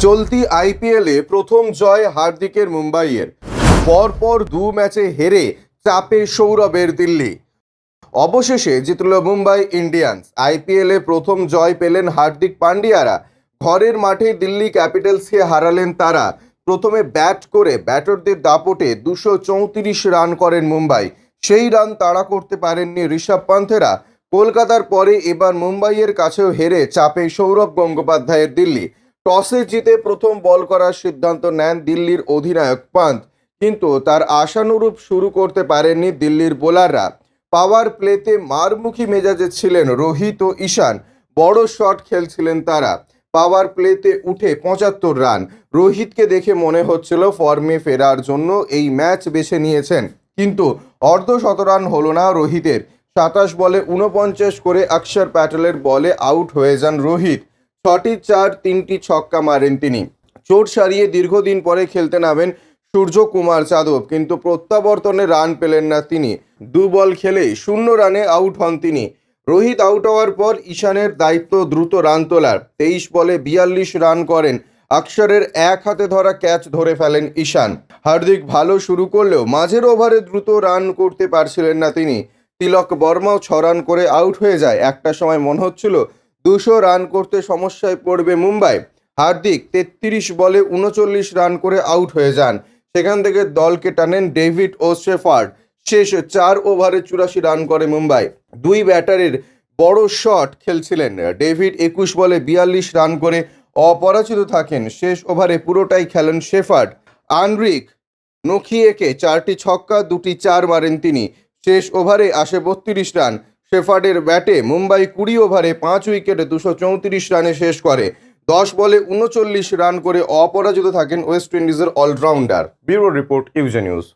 চলতি আইপিএলে প্রথম জয় হার্দিকের মুম্বাইয়ের। পরপর দু ম্যাচে হেরে চাপে সৌরভের দিল্লি। অবশেষে জিতল মুম্বাই ইন্ডিয়ান্স। আইপিএলে প্রথম জয় পেলেন হার্দিক পান্ডিয়ারা। ঘরের মাঠে দিল্লি ক্যাপিটালসকে হারালেন তারা। প্রথমে ব্যাট করে ব্যাটারদের দাপটে 234 রান করেন মুম্বাই। সেই রান তাড়া করতে পারেননি ঋষভ পান্থেরা। কলকাতার পরে এবার মুম্বাইয়ের কাছেও হেরে চাপে সৌরভ গঙ্গোপাধ্যায়ের দিল্লি। টসে জিতে প্রথম বল করার সিদ্ধান্ত নেন দিল্লির অধিনায়ক পান্থ, কিন্তু তার আশানুরূপ শুরু করতে পারেননি দিল্লির বোলাররা। পাওয়ার প্লেতে মারমুখী মেজাজে ছিলেন রোহিত ও ঈশান। বড় শট খেলছিলেন তারা। পাওয়ার প্লেতে উঠে 75 রান। রোহিতকে দেখে মনে হচ্ছিল ফর্মে ফেরার জন্য এই ম্যাচ বেছে নিয়েছেন, কিন্তু অর্ধশতরান হলো না রোহিতের। 27 বলে 49 করে অক্ষর প্যাটেলের বলে আউট হয়ে যান রোহিত। 6টি চার 3টি ছক্কা মারেন তিনি। চোট সারিয়ে দীর্ঘদিন পরে খেলতে নামেন সূর্যকুমার যাদব, কিন্তু প্রত্যাবর্তনে রান পেলেন না তিনি। 2 বল খেলেই 0 রানে আউট হন তিনি। রোহিত আউট হওয়ার পর ঈশানের দায়িত্ব দ্রুত রান তোলার। 23 বলে 42 রান করেন। অক্ষরের এক হাতে ধরা ক্যাচ ধরে ফেলেন ঈশান। হার্দিক ভালো শুরু করলেও মাঝের ওভারে দ্রুত রান করতে পারছিলেন না তিনি। তিলক বর্মাও 6 রান করে আউট হয়ে যায়। একটা সময় মনে হচ্ছিল 200 রান করতে সমস্যায় পড়বে মুম্বাই। হার্দিক 33 বলে 39 রান করে আউট হয়ে যান। সেখান থেকে দলকে টানেন ডেভিড ও শেফার্ড। শেষ 4 ওভারে 84 রান করে মুম্বাই। দুই ব্যাটারের বড় শট খেলছিলেন। ডেভিড 21 বলে 42 রান করে অপরাজিত থাকেন। শেষ ওভারে পুরোটাই খেলেন শেফার্ড। আনরিক নখিয়েকে 4টি ছক্কা 2টি চার মারেন তিনি। শেষ ওভারে আসে 32 রান। শেফার্ডের ব্যাটে মুম্বাই 20 ওভারে 5 উইকেটে 234 রানে শেষ করে। 10 বলে 39 রান করে অপরাজিত থাকেন ওয়েস্ট ইন্ডিজের অলরাউন্ডার। ব্যুরো রিপোর্ট, ইউজে নিউজ।